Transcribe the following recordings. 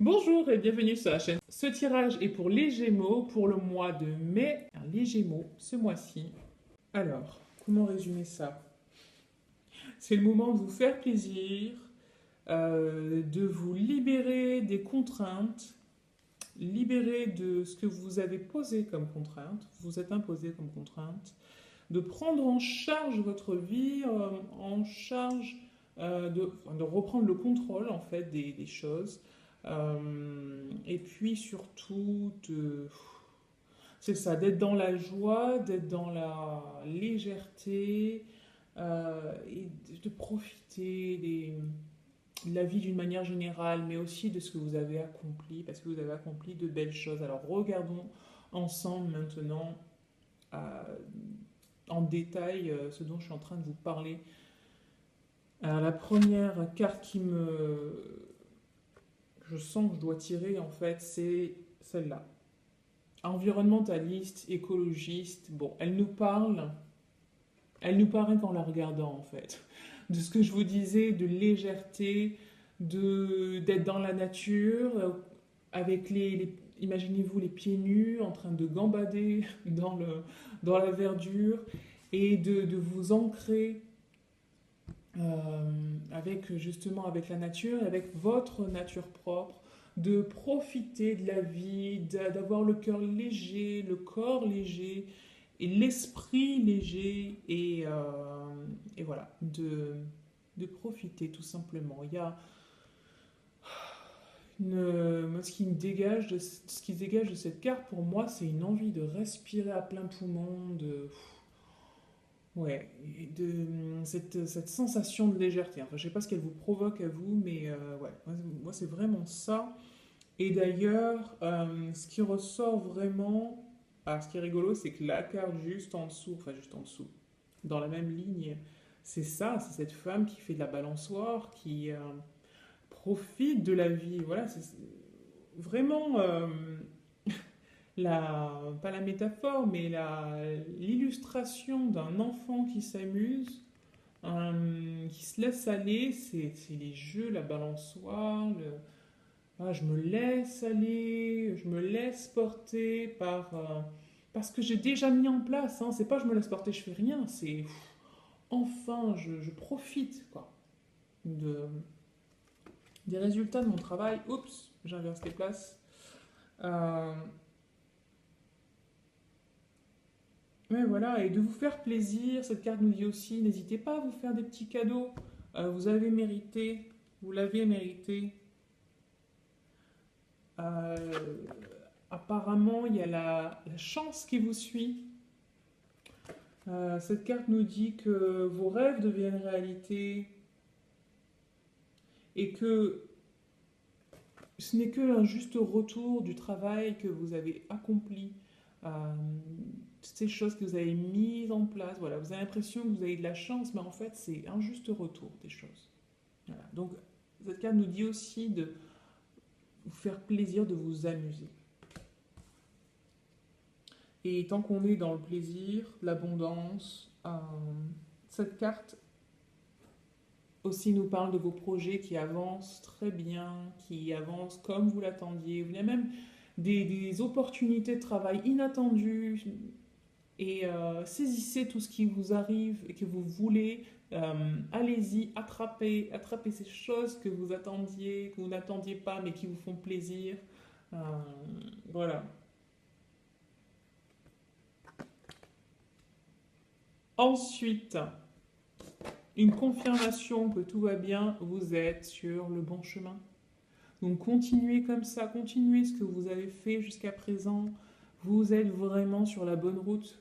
Bonjour et bienvenue sur la chaîne. Ce tirage est pour les Gémeaux pour le mois de mai. Les Gémeaux, ce mois-ci. Alors, comment résumer ça? C'est le moment de vous faire plaisir, de vous libérer des contraintes, libérer de ce que vous avez posé comme contrainte, vous êtes imposé comme contrainte, de prendre en charge votre vie, en charge de reprendre le contrôle en fait des choses. Et puis surtout, c'est ça, d'être dans la joie, d'être dans la légèreté et de profiter de la vie d'une manière générale, mais aussi de ce que vous avez accompli, parce que vous avez accompli de belles choses. Alors regardons ensemble maintenant euh, en détail ce dont je suis en train de vous parler. Alors, la première carte je sens que je dois tirer en fait, c'est celle-là. Environnementaliste, écologiste, bon, elle nous parle qu'en la regardant en fait. De ce que je vous disais, de légèreté, d'être dans la nature, avec imaginez-vous les pieds nus en train de gambader dans la verdure et de vous ancrer avec justement avec la nature, avec votre nature propre, de profiter de la vie, d'avoir le cœur léger, le corps léger et l'esprit léger et voilà, de profiter tout simplement. Il y a moi, ce qui dégage de cette carte pour moi, c'est une envie de respirer à plein poumon, ouais, et cette sensation de légèreté. Enfin, je sais pas ce qu'elle vous provoque à vous, mais ouais, moi c'est vraiment ça. Et d'ailleurs, ce qui ressort vraiment, alors ce qui est rigolo, c'est que la carte juste en dessous, enfin juste en dessous, dans la même ligne, c'est ça, c'est cette femme qui fait de la balançoire, qui profite de la vie. Voilà, c'est vraiment pas la métaphore, mais l'illustration d'un enfant qui s'amuse, qui se laisse aller, c'est les jeux, la balançoire, je me laisse aller, je me laisse porter par ce que j'ai déjà mis en place. Hein. C'est pas je me laisse porter, je fais rien, c'est enfin, je profite quoi, de, des résultats de mon travail. Oups, j'inverse les places. Euh, Mais voilà, et de vous faire plaisir, cette carte nous dit aussi, n'hésitez pas à vous faire des petits cadeaux. Vous avez mérité, vous l'avez mérité. Euh, Apparemment, il y a la chance qui vous suit. Cette carte nous dit que vos rêves deviennent réalité et que ce n'est que un juste retour du travail que vous avez accompli. Euh, Ces choses que vous avez mises en place, voilà, vous avez l'impression que vous avez de la chance, mais en fait, c'est un juste retour des choses. Voilà. Donc, cette carte nous dit aussi de vous faire plaisir, de vous amuser. Et tant qu'on est dans le plaisir, l'abondance, cette carte aussi nous parle de vos projets qui avancent très bien, qui avancent comme vous l'attendiez. Il y a même des opportunités de travail inattendues. Et saisissez tout ce qui vous arrive et que vous voulez. Allez-y, attrapez ces choses que vous attendiez, que vous n'attendiez pas, mais qui vous font plaisir. Euh, voilà. Ensuite, une confirmation que tout va bien, vous êtes sur le bon chemin. Donc continuez comme ça, continuez ce que vous avez fait jusqu'à présent. Vous êtes vraiment sur la bonne route.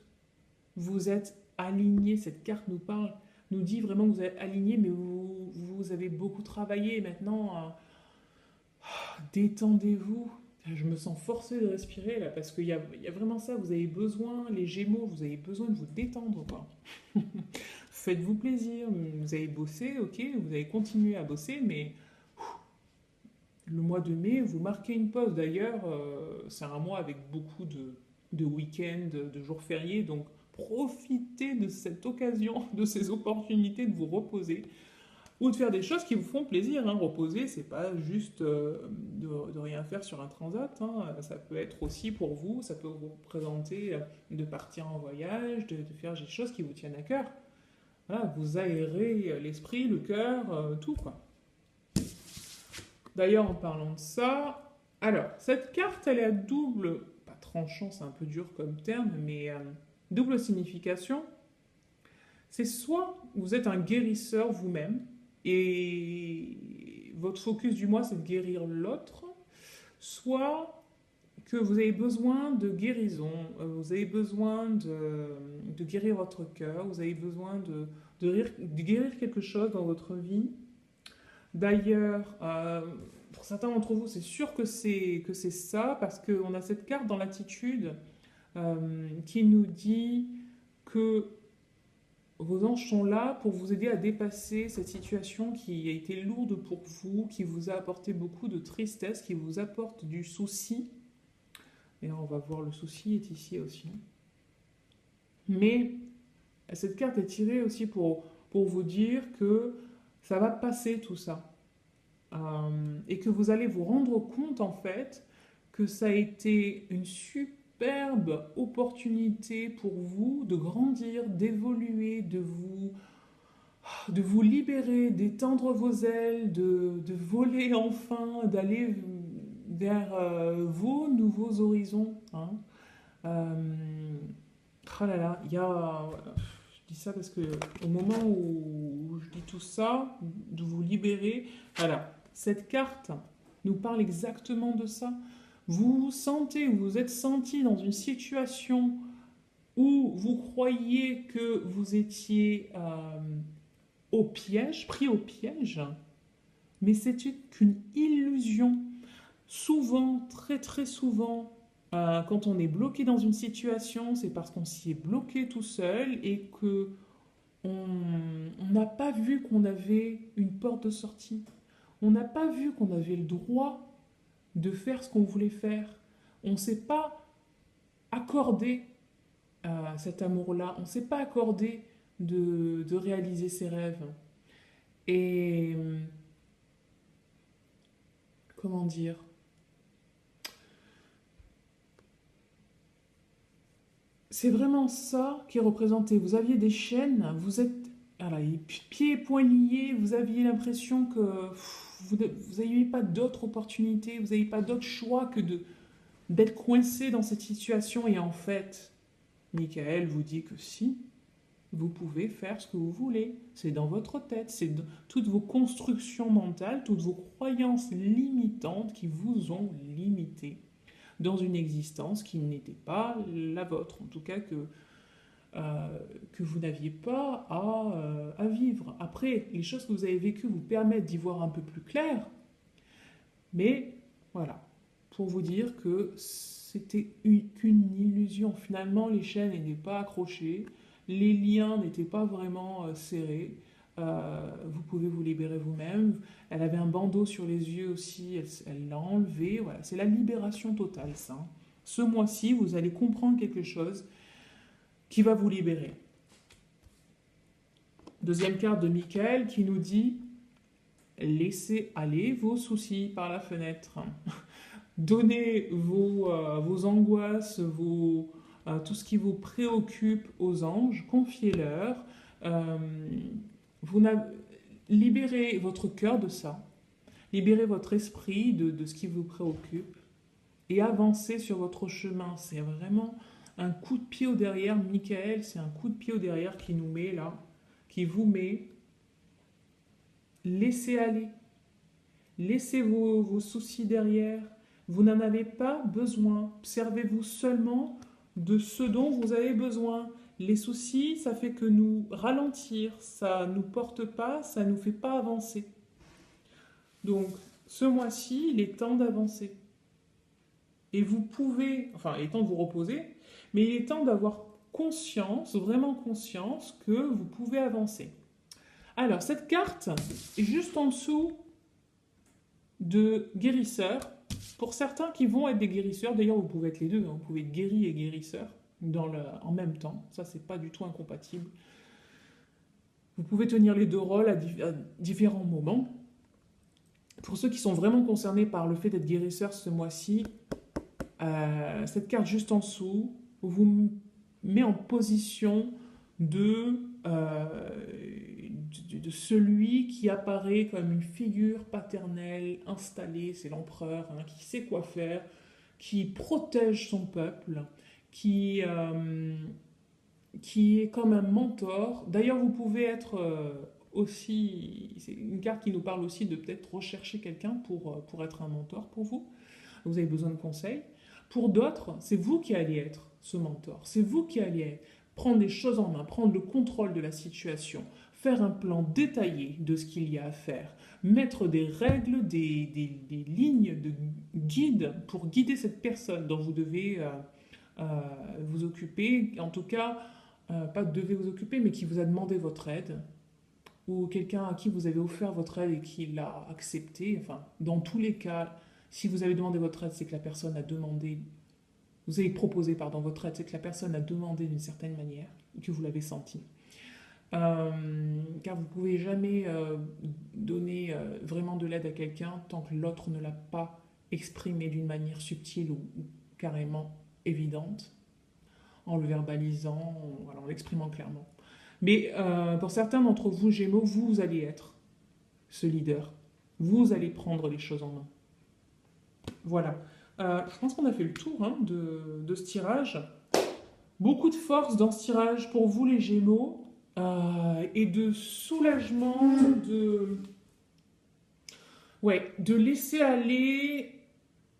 Vous êtes aligné, cette carte nous dit vraiment que vous êtes aligné, mais vous avez beaucoup travaillé. Maintenant, détendez-vous. Je me sens forcé de respirer là, parce qu'il y a vraiment ça. Vous avez besoin, les Gémeaux, vous avez besoin de vous détendre, quoi. Faites-vous plaisir. Vous avez bossé, ok, vous avez continué à bosser, mais le mois de mai, vous marquez une pause. D'ailleurs, c'est un mois avec beaucoup de week-ends, de jours fériés, donc profitez de cette occasion, de ces opportunités de vous reposer. ou de faire des choses qui vous font plaisir. Hein. Reposer, c'est pas juste de rien faire sur un transat. Hein. Ça peut être aussi pour vous, ça peut vous représenter de partir en voyage, de faire des choses qui vous tiennent à cœur. Voilà, vous aérez l'esprit, le cœur, tout quoi. D'ailleurs, en parlant de ça, alors, cette carte, elle est à double, pas tranchant, c'est un peu dur comme terme, mais double signification. C'est soit vous êtes un guérisseur vous-même, et votre focus du mois, c'est de guérir l'autre, soit que vous avez besoin de guérison, vous avez besoin de guérir votre cœur, vous avez besoin de guérir quelque chose dans votre vie. D'ailleurs, pour certains d'entre vous, c'est sûr que c'est ça, parce qu'on a cette carte dans l'attitude qui nous dit que vos anges sont là pour vous aider à dépasser cette situation qui a été lourde pour vous, qui vous a apporté beaucoup de tristesse, qui vous apporte du souci. Et on va voir, le souci est ici aussi. Mais cette carte est tirée aussi pour vous dire que ça va passer tout ça. Et que vous allez vous rendre compte en fait que ça a été une superbe opportunité pour vous de grandir, d'évoluer, de vous libérer, d'étendre vos ailes, de voler enfin, d'aller vers vos nouveaux horizons. Hein. Oh là là, il y a... Je dis ça parce que au moment où je dis tout ça, de vous libérer, voilà, cette carte nous parle exactement de ça. Vous vous sentez, vous vous êtes senti dans une situation où vous croyez que vous étiez au piège, pris au piège, mais c'est qu'une illusion. Souvent, très très souvent, quand on est bloqué dans une situation, c'est parce qu'on s'y est bloqué tout seul et que on n'a pas vu qu'on avait une porte de sortie. On n'a pas vu qu'on avait le droit de faire ce qu'on voulait faire. On ne s'est pas accordé cet amour-là. On ne s'est pas accordé de réaliser ses rêves. Et comment dire, c'est vraiment ça qui est représenté. Vous aviez des chaînes, vous êtes voilà, pieds et poings liés, vous aviez l'impression que vous n'aviez pas d'autre opportunité, vous n'aviez pas d'autre choix que d'être coincé dans cette situation. Et en fait, Michael vous dit que si, vous pouvez faire ce que vous voulez. C'est dans votre tête, c'est toutes vos constructions mentales, toutes vos croyances limitantes qui vous ont limité dans une existence qui n'était pas la vôtre, en tout cas que vous n'aviez pas à vivre. Après, les choses que vous avez vécues vous permettent d'y voir un peu plus clair, mais voilà, pour vous dire que c'était qu'une illusion. Finalement, les chaînes n'étaient pas accrochées, les liens n'étaient pas vraiment serrés. Vous pouvez vous libérer vous-même. Elle avait un bandeau sur les yeux aussi, elle l'a enlevé. Voilà, c'est la libération totale, ça. Ce mois-ci, vous allez comprendre quelque chose qui va vous libérer. Deuxième carte de Michael qui nous dit laissez aller vos soucis par la fenêtre. Donnez vos angoisses, tout ce qui vous préoccupe aux anges, confiez-leur. Vous libérez votre cœur de ça, libérez votre esprit de ce qui vous préoccupe et avancez sur votre chemin. C'est vraiment un coup de pied au derrière, Michael, c'est un coup de pied au derrière qui nous met là, qui vous met. Laissez aller, laissez vos soucis derrière. Vous n'en avez pas besoin. Servez-vous seulement de ce dont vous avez besoin. Les soucis, ça fait que nous ralentir, ça ne nous porte pas, ça ne nous fait pas avancer. Donc, ce mois-ci, il est temps d'avancer. Et vous pouvez, enfin, il est temps de vous reposer, mais il est temps d'avoir conscience, vraiment conscience, que vous pouvez avancer. Alors, cette carte est juste en dessous de guérisseur. Pour certains qui vont être des guérisseurs, d'ailleurs, vous pouvez être les deux, hein, vous pouvez être guéri et guérisseur en même temps. Ça, c'est pas du tout incompatible. Vous pouvez tenir les deux rôles à différents moments. Pour ceux qui sont vraiment concernés par le fait d'être guérisseur ce mois-ci, cette carte juste en dessous vous met en position de celui qui apparaît comme une figure paternelle installée, c'est l'empereur, hein, qui sait quoi faire, qui protège son peuple, qui est comme un mentor. D'ailleurs, vous pouvez être aussi, c'est une carte qui nous parle aussi de peut-être rechercher quelqu'un pour être un mentor pour vous. Vous avez besoin de conseils. Pour d'autres, c'est vous qui allez être ce mentor. C'est vous qui allez prendre les choses en main, prendre le contrôle de la situation, faire un plan détaillé de ce qu'il y a à faire, mettre des règles, des lignes de guide pour guider cette personne dont vous devez vous occuper. En tout cas, pas devez vous occuper, mais qui vous a demandé votre aide, ou quelqu'un à qui vous avez offert votre aide et qui l'a accepté. Enfin, dans tous les cas, si vous avez demandé votre aide, c'est que la personne a demandé, vous avez proposé, pardon, votre aide, c'est que la personne a demandé d'une certaine manière, et que vous l'avez senti. Car vous ne pouvez jamais donner vraiment de l'aide à quelqu'un tant que l'autre ne l'a pas exprimé d'une manière subtile ou carrément évidente, en le verbalisant, en l'exprimant clairement. Mais pour certains d'entre vous, Gémeaux, vous allez être ce leader. Vous allez prendre les choses en main. Voilà. Je pense qu'on a fait le tour hein, de ce tirage. Beaucoup de force dans ce tirage pour vous, les Gémeaux, et de soulagement, de laisser aller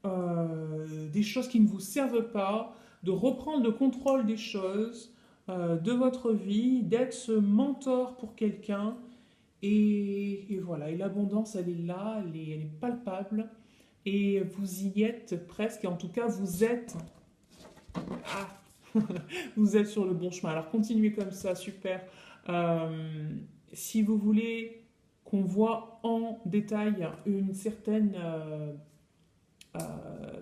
des choses qui ne vous servent pas, de reprendre le contrôle des choses de votre vie, d'être ce mentor pour quelqu'un. Et voilà, et l'abondance, elle est là, elle est palpable. Et vous y êtes presque, et en tout cas, vous êtes... Ah, vous êtes sur le bon chemin. Alors, continuez comme ça, super. Si vous voulez qu'on voit en détail une certaine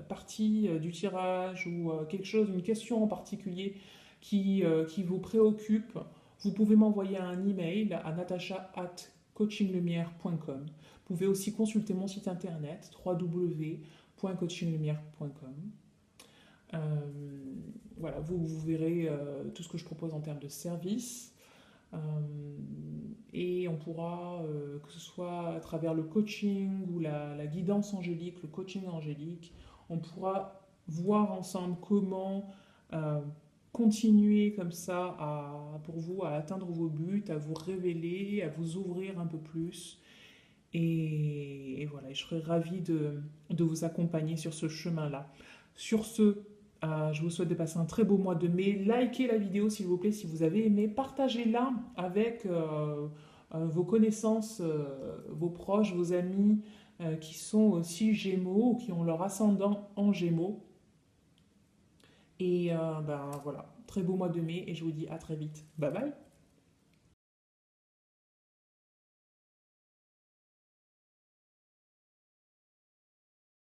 partie du tirage ou quelque chose, une question en particulier qui vous préoccupe, vous pouvez m'envoyer un email à natasha@coachinglumière.com. Vous pouvez aussi consulter mon site internet www.coachinglumière.com. Voilà, vous verrez tout ce que je propose en termes de services. Et on pourra, que ce soit à travers le coaching ou la guidance angélique, le coaching angélique, on pourra voir ensemble comment continuer comme ça pour vous à atteindre vos buts, à vous révéler, à vous ouvrir un peu plus. Et voilà, je serai ravie de vous accompagner sur ce chemin-là. Sur ce, je vous souhaite de passer un très beau mois de mai. Likez la vidéo s'il vous plaît si vous avez aimé. Partagez-la avec vos connaissances, vos proches, vos amis qui sont aussi Gémeaux ou qui ont leur ascendant en Gémeaux. Et voilà, très beau mois de mai et je vous dis à très vite. Bye bye.